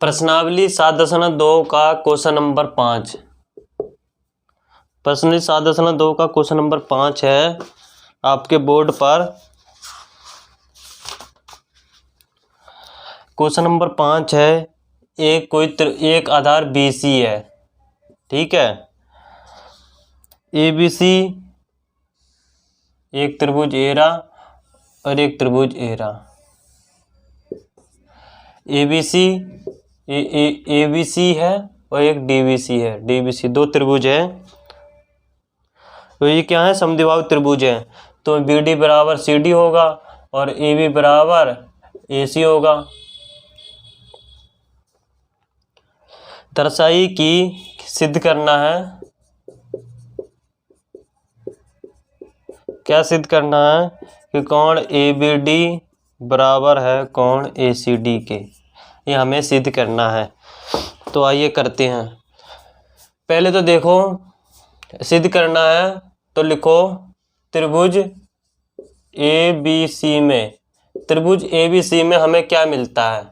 प्रश्नावली 7.2 का question number 5। प्रश्नावली 7.2 का क्वेश्चन नंबर 5 है आपके बोर्ड पर। क्वेश्चन नंबर 5 है, एक आधार BC है, ठीक है। ABC एक त्रिभुज एरा और एक त्रिभुज एरा। ABC है और एक DBC है। DBC दो त्रिभुज है। तो ये क्या है? समद्विबाहु त्रिभुज है। तो BD बराबर CD होगा और AB बराबर AC होगा। दर्शाई कि सिद्ध करना है, क्या सिद्ध करना है कि कोण ABD बराबर है कोण ACD के। ये हमें सिद्ध करना है। तो आइए करते हैं। पहले तो देखो, सिद्ध करना है तो लिखो त्रिभुज ABC में हमें क्या मिलता है।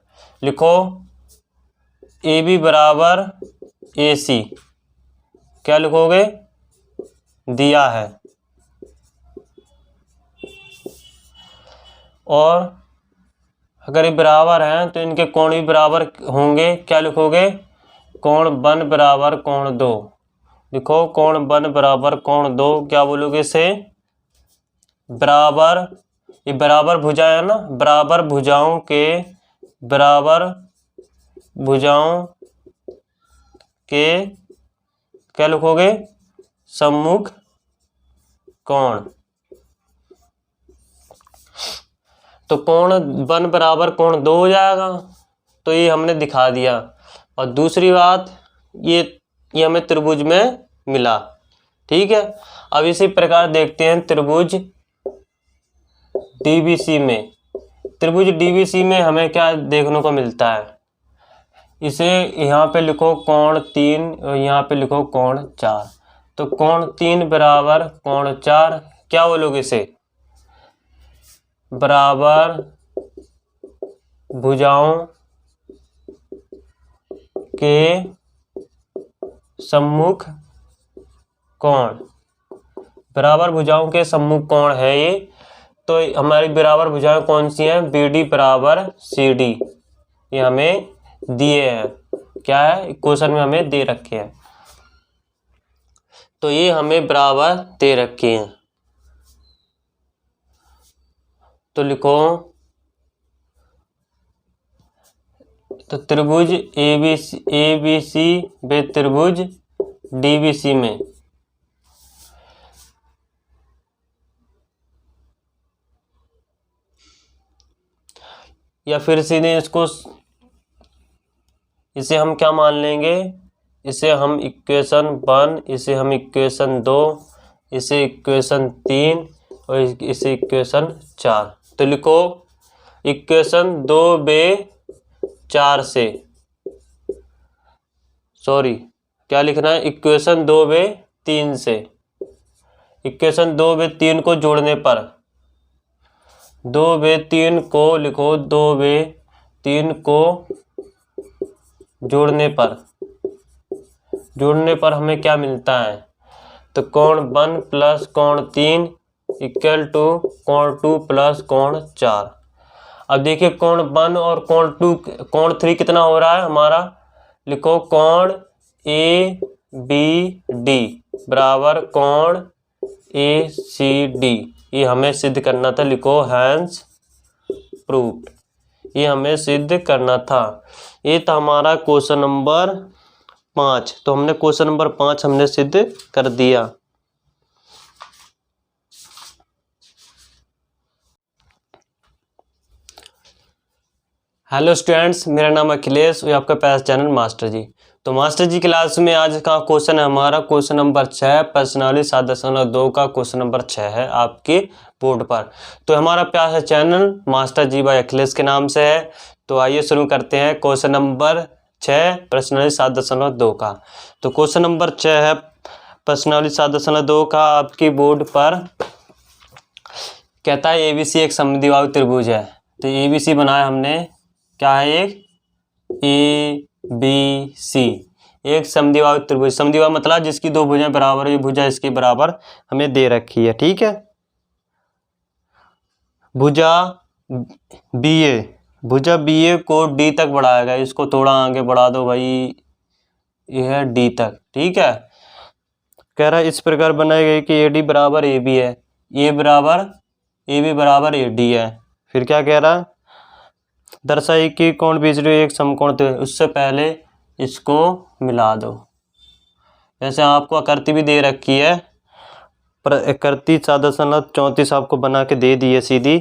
लिखो AB बराबर AC। क्या लिखोगे? दिया है। और अगर ये बराबर हैं तो इनके कोण भी बराबर होंगे। क्या लिखोगे? कोण 1 बराबर कोण 2। लिखो कोण 1 बराबर कोण 2। क्या बोलोगे इसे? बराबर, ये बराबर भुजा है ना, बराबर भुजाओं के क्या लिखोगे? सम्मुख कोण। तो कोण 1 बराबर कोण 2 हो जाएगा। तो ये हमने दिखा दिया। और दूसरी बात, ये हमें त्रिभुज में मिला, ठीक है। अब इसी प्रकार देखते हैं त्रिभुज DBC में। त्रिभुज DBC में हमें क्या देखने को मिलता है? इसे यहाँ पे लिखो कोण 3 और यहाँ पे लिखो कोण 4। तो कोण 3 बराबर कोण 4। क्या बोलोगे इसे? बराबर भुजाओं के सम्मुख कोण। बराबर भुजाओं के सम्मुख कोण है ये। तो हमारी बराबर भुजाएं कौन सी हैं? BD बराबर CD। ये हमें दिए हैं। क्या है? क्वेश्चन में हमें दे रखे हैं। तो ये हमें बराबर दे रखे हैं। तो लिखो, तो त्रिभुज ABC व त्रिभुज DBC में या फिर सीधे इसे हम क्या मान लेंगे? इसे हम इक्वेशन 1, इसे हम इक्वेशन 2, इसे इक्वेशन 3 और इसे इक्वेशन 4। तो लिखो इक्वेशन 2/4 से, सॉरी क्या लिखना है? इक्वेशन 2/3 से। इक्वेशन 2/3 को जोड़ने पर 2/3 को लिखो, 2/3 को जोड़ने पर हमें क्या मिलता है? तो कोण 1 प्लस कोण 3 इक्वल टू कोण 2 प्लस कोण 4। अब देखिए कोण 1 और कोण 2, कोण 3 कितना हो रहा है हमारा? लिखो कोण ABD बराबर कोण ACD। ये हमें सिद्ध करना था। लिखो हैंस प्रूव्ड। ये हमें सिद्ध करना था। ये था हमारा क्वेश्चन नंबर 5। तो हमने क्वेश्चन नंबर 5 हमने सिद्ध कर दिया। हेलो स्टूडेंट्स, मेरा नाम अखिलेश और आपका प्यारा चैनल मास्टर जी। तो मास्टर जी क्लास में आज का क्वेश्चन है हमारा क्वेश्चन नंबर 6। प्रश्नावली 7.2 का क्वेश्चन नंबर 6 है आपके बोर्ड पर। तो हमारा प्यारा चैनल मास्टर जी बाय अखिलेश के नाम से है। तो आइए शुरू करते हैं क्वेश्चन नंबर 6 प्रश्नावली 7.2 का। तो क्वेश्चन नंबर 6 है प्रश्नावली 7.2 का आपकी बोर्ड पर। कहता है ABC एक समद्विबाहु त्रिभुज है। तो ABC बनाया हमने, क्या है? एक ए बी सी एक समद्विबाहु त्रिभुज। समद्विबाहु मतलब जिसकी दो भुजाएं बराबर, ये भुजा इसके बराबर हमें दे रखी है। ठीक है, भुजा बी ए को डी तक बढ़ाया गया, इसको थोड़ा आगे बढ़ा दो भाई, यह है डी तक। ठीक है, कह रहा है इस प्रकार बनाई गई कि ए डी बराबर ए बी है, ए बराबर ए बी बराबर ए डी है। फिर क्या कह रहा है, दर्शाई कि कोण बीजड़ी एक समकोण थे। उससे पहले इसको मिला दो। जैसे आपको आकृति भी दे रखी है, पर आकृति 7.34 आपको बना के दे दी है सीधी।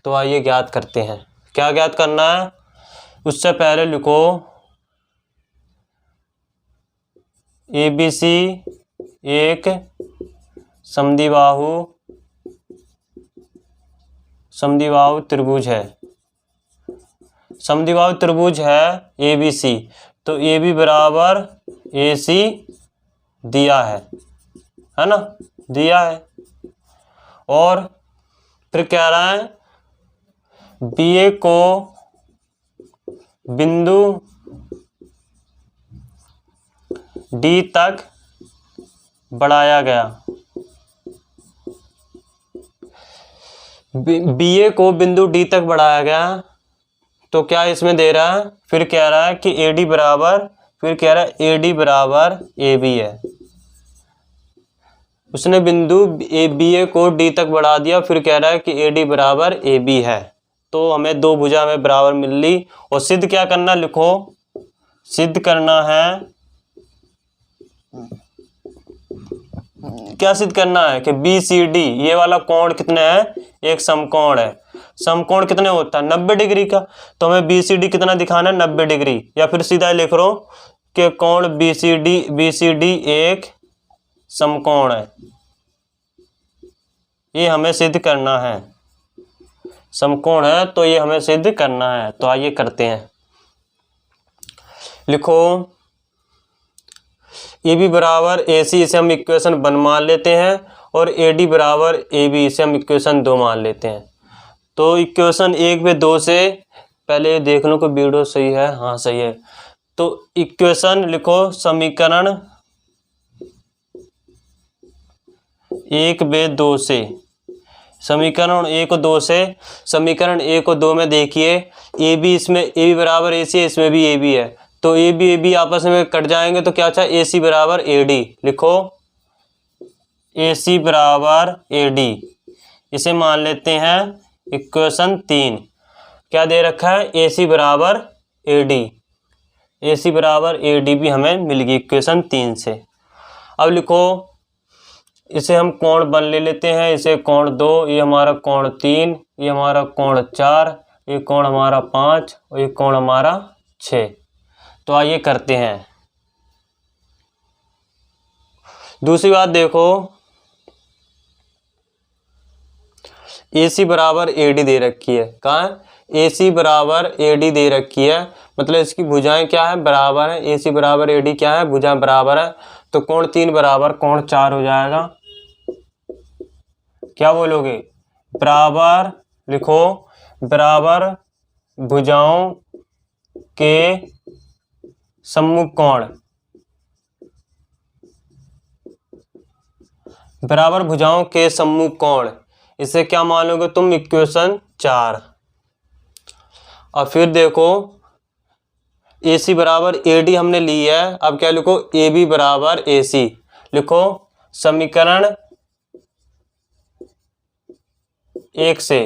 तो आइए ज्ञात करते हैं। क्या ज्ञात करना है, उससे पहले लिखो ए बी सी एक समद्विबाहु त्रिभुज है। समद्विबाहु त्रिभुज है ए बी सी, तो ए बी बराबर ए सी दिया है ना, दिया है। और फिर कह रहा है बी ए को बिंदु डी तक बढ़ाया गया। बी ए को बिंदु डी तक बढ़ाया गया, तो क्या इसमें दे रहा है, फिर कह रहा है कि ए डी बराबर, फिर कह रहा है ए डी बराबर ए बी है। उसने बिंदु बी ए को डी तक बढ़ा दिया, फिर कह रहा है कि ए डी बराबर ए बी है। तो हमें दो भुजा हमें बराबर मिल ली। और सिद्ध क्या करना, लिखो सिद्ध करना है, क्या सिद्ध करना है कि बी सी डी ये वाला कोण कितने है, एक समकोण है। समकोण कितने होता है, 90 डिग्री का। तो हमें बी सी डी कितना दिखाना है, 90 डिग्री। या फिर सीधा लिख रो कि कोण बी सी डी एक समकोण है। ये हमें सिद्ध करना है, समकोण है तो ये हमें सिद्ध करना है। तो आइए करते हैं। लिखो ए बी बराबर ए सी, इसे हम इक्वेशन 1 मान लेते हैं, और ए डी बराबर ए बी, इसे हम इक्वेशन 2 मान लेते हैं। तो इक्वेशन 1 में 2 से पहले देख लो कि वीडियो सही है, हाँ सही है। तो इक्वेशन लिखो, समीकरण 1 व 2 से, समीकरण 1 और 2 से, समीकरण 1 और 2 में देखिए ए बी, इसमें ए बी बराबर ए सी है, इसमें भी ए बी है। तो ए बी आपस में कट जाएंगे, तो क्या अच्छा ए सी बराबर ए डी। लिखो ए सी बराबर ए डी, इसे मान लेते हैं इक्वेशन 3। क्या दे रखा है, ए सी बराबर ए डी, ए सी बराबर ए डी भी हमें मिल गई इक्वेशन 3 से। अब लिखो इसे हम कोण 1 ले लेते हैं, इसे कोण 2, ये हमारा कोण 3, ये हमारा कोण 4, ये कोण हमारा 5 और ये कोण हमारा 6। तो आइए करते हैं। दूसरी बात देखो, ए सी बराबर ए डी दे रखी है। कहाँ है, ए सी बराबर ए डी दे रखी है, मतलब इसकी भुजाएं क्या है, बराबर है। ए सी बराबर ए डी क्या है, भुजाएं बराबर है। तो कोण 3 बराबर कोण 4 हो जाएगा। क्या बोलोगे, बराबर लिखो, बराबर भुजाओं के सम्मुख कोण, बराबर भुजाओं के सम्मुख कोण, इसे क्या मान लोगे तुम, इक्वेशन 4। और फिर देखो ए सी बराबर ए डी हमने ली है, अब क्या लिखो, ए बी बराबर ए सी। लिखो समीकरण 1 से,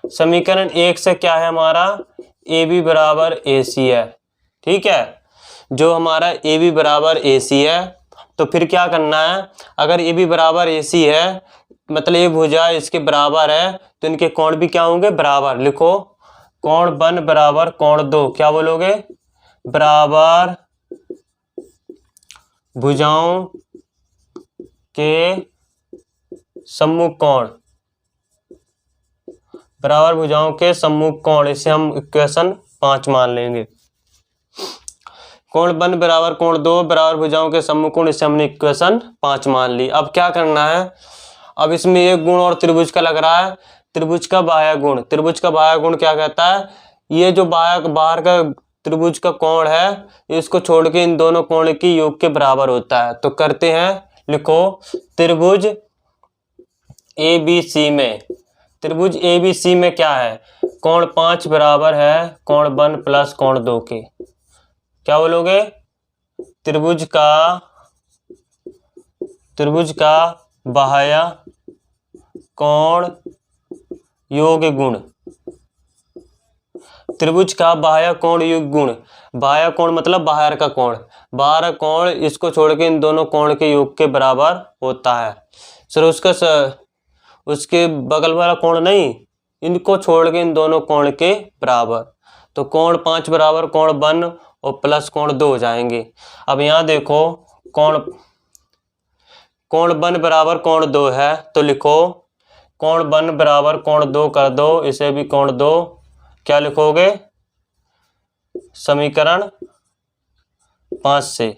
समीकरण 1 से क्या है हमारा, ए बी बराबर ए सी है। ठीक है, जो हमारा ए बी बराबर ए सी है, तो फिर क्या करना है, अगर ए बी बराबर ए सी है मतलब ये भुजा इसके बराबर है, तो इनके कोण भी क्या होंगे, बराबर। लिखो कोण 1 बराबर कोण 2, क्या बोलोगे, बराबर भुजाओं के सम्मुख कोण, बराबर भुजाओं के सम्मुख कोण, इसे हम इक्वेशन 5 मान लेंगे। कोण 1 बराबर कोण 2 बराबर भुजाओं के सम्मुख कोण, इसे हमने इक्वेशन 5 मान ली। अब क्या करना है, अब इसमें एक गुण और त्रिभुज का लग रहा है, त्रिभुज का बाह्य गुण। त्रिभुज का बाह्य गुण क्या कहता है, ये जो बाहर का त्रिभुज का कोण है, इसको छोड़ के इन दोनों कोण की योग के बराबर होता है। तो करते हैं, लिखो त्रिभुज ABC में, त्रिभुज ABC में क्या है, कोण 5 बराबर है कोण 1 प्लस कोण 2 के। क्या बोलोगे, त्रिभुज का बाह्य कोण योग गुण, त्रिभुज का बाह्य कोण योग गुण, बाह्य कोण मतलब बाहर का कोण, बाहर कोण इसको छोड़ के इन दोनों कोण के योग के बराबर होता है। सर उसके बगल वाला कोण नहीं, इनको छोड़ के इन दोनों कोण के बराबर। तो कोण 5 बराबर कोण 1 और प्लस कोण 2 हो जाएंगे। अब यहाँ देखो कोण 1 बराबर कोण 2 है, तो लिखो कोण 1 बराबर कोण 2 कर दो, इसे भी कोण 2। क्या लिखोगे, समीकरण 5 से,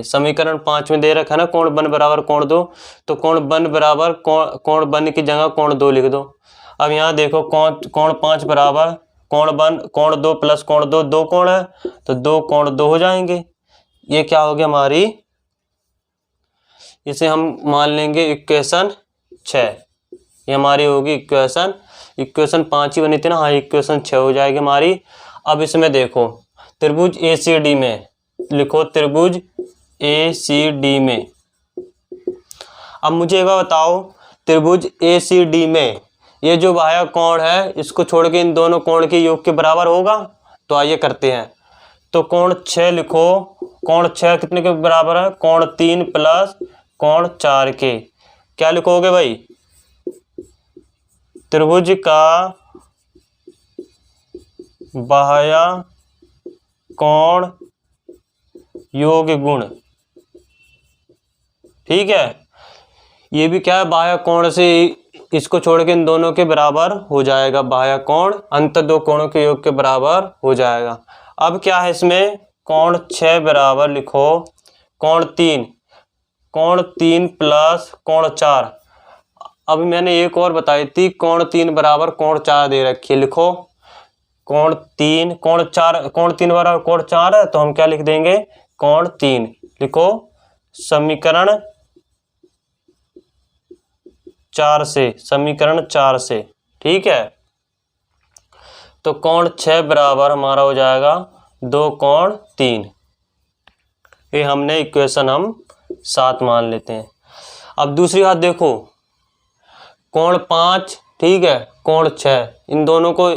समीकरण 5 में दे रखा है ना कोण 1 बराबर कोण 2, तो कोण 1 बराबर कोण 1 की जगह कोण 2 लिख दो। अब यहाँ देखो कोण 5 बराबर कोण 1 कोण 2 प्लस कोण 2, 2 कोण है तो 2 कोण 2 हो जाएंगे। ये क्या हो गया हमारी, इसे हम मान लेंगे इक्वेशन 6। ये हमारी होगी इक्वेशन 5 ही बनी थी ना, हाँ इक्वेशन 6 हो जाएगी हमारी। अब इसमें देखो त्रिभुज ACD में, लिखो त्रिभुज ACD में। अब मुझे एक बार बताओ, त्रिभुज ACD में ये जो बाह्य कोण है, इसको छोड़ के इन दोनों कोण के योग के बराबर होगा। तो आइए करते हैं। तो कोण 6 लिखो, कोण 6 कितने के बराबर है, कोण 3 प्लस कोण 4 के। क्या लिखोगे भाई, त्रिभुज का बाह्य कोण योग गुण, ठीक है। ये भी क्या है, बाह्य कोण से इसको छोड़ के इन दोनों के बराबर हो जाएगा, बाह्य कोण अंत दो कोणों के योग के बराबर हो जाएगा। अब क्या है इसमें, कोण 6 बराबर लिखो कोण 3 प्लस कोण 4। अब मैंने एक और बताई थी, कोण 3 बराबर कोण 4 दे रखी है। लिखो कोण 3 बराबर कोण 4 है, तो हम क्या लिख देंगे, कोण 3। लिखो समीकरण 4 से, ठीक है। तो कोण 6 बराबर हमारा हो जाएगा 2 कोण 3। ये हमने इक्वेशन हम 7 मान लेते हैं। अब दूसरी बात देखो, कोण 5, ठीक है, कोण 6, इन दोनों को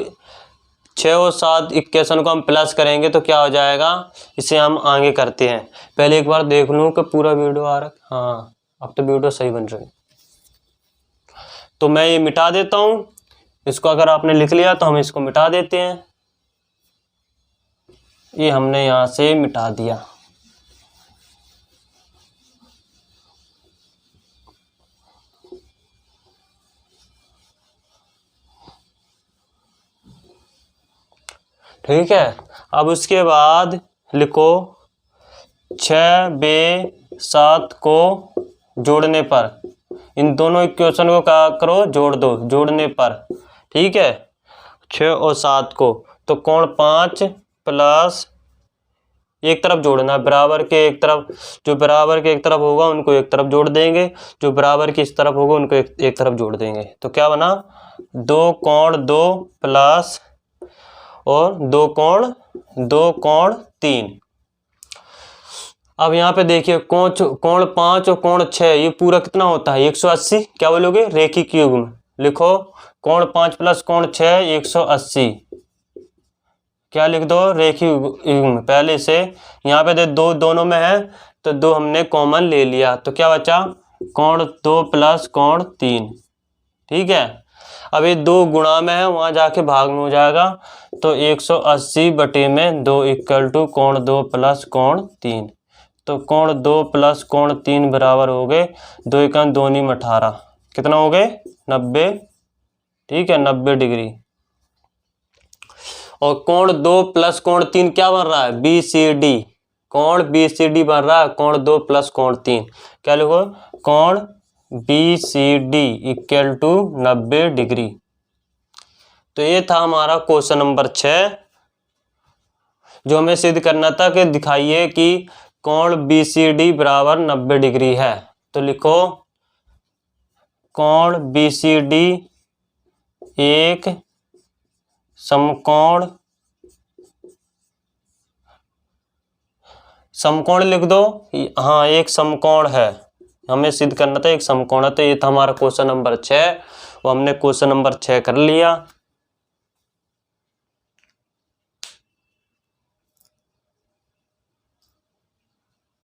6 और 7 इक्वेशन को हम प्लस करेंगे तो क्या हो जाएगा, इसे हम आगे करते हैं। पहले एक बार देख लूँ कि पूरा वीडियो आ रहा, हाँ अब तो वीडियो सही बन रही है। तो मैं ये मिटा देता हूँ इसको, अगर आपने लिख लिया तो हम इसको मिटा देते हैं। ये हमने यहाँ से मिटा दिया। ठीक है। अब उसके बाद लिखो 6b7 को जोड़ने पर, इन दोनों इक्वेशन को क्या करो, जोड़ दो, जोड़ने पर, ठीक है, 6 और 7 को। तो कोण 5 प्लस एक तरफ जोड़ना, बराबर के एक तरफ, जो बराबर के एक तरफ होगा उनको एक तरफ जोड़ देंगे, जो बराबर की इस तरफ होगा उनको एक तरफ जोड़ देंगे। तो क्या बना, 2 कोण 2 प्लस और 2 कोण 3। अब यहाँ पे देखिए कोण 5 और कोण 6 ये पूरा कितना होता है, 180। क्या बोलोगे, रेखिक युग्म। लिखो कोण 5 प्लस कोण 6 180। क्या लिख दो, रेखिक युग्म। पहले से यहाँ पे दे 2 दोनों में है तो 2 हमने कॉमन ले लिया, तो क्या बचा, कोण 2 प्लस कोण 3, ठीक है। अब ये 2 गुणा में है, वहाँ जाके भाग में हो जाएगा। तो 180 बटे में 2 इक्वल टू कोण 2 प्लस कोण 3। तो कोण 2 प्लस कोण 3 बराबर हो गए 2 × 2 = 18। कितना हो गए, 90, ठीक है, 90 डिग्री। और कोण 2 प्लस कोण 3 क्या बन रहा है, BCD, कोण BCD बन रहा है, कोण 2 प्लस कोण 3। क्या लिखो, कोण BCD इक्वल टू 90 डिग्री। तो ये था हमारा क्वेश्चन नंबर 6, जो हमें सिद्ध करना था कि दिखाइए कि कोण BCD बराबर 90 डिग्री है। तो लिखो कोण BCD एक समकोण लिख दो। हाँ, एक समकोण है, हमें सिद्ध करना था एक समकोण है। तो ये था हमारा क्वेश्चन नंबर 6, वो हमने क्वेश्चन नंबर 6 कर लिया।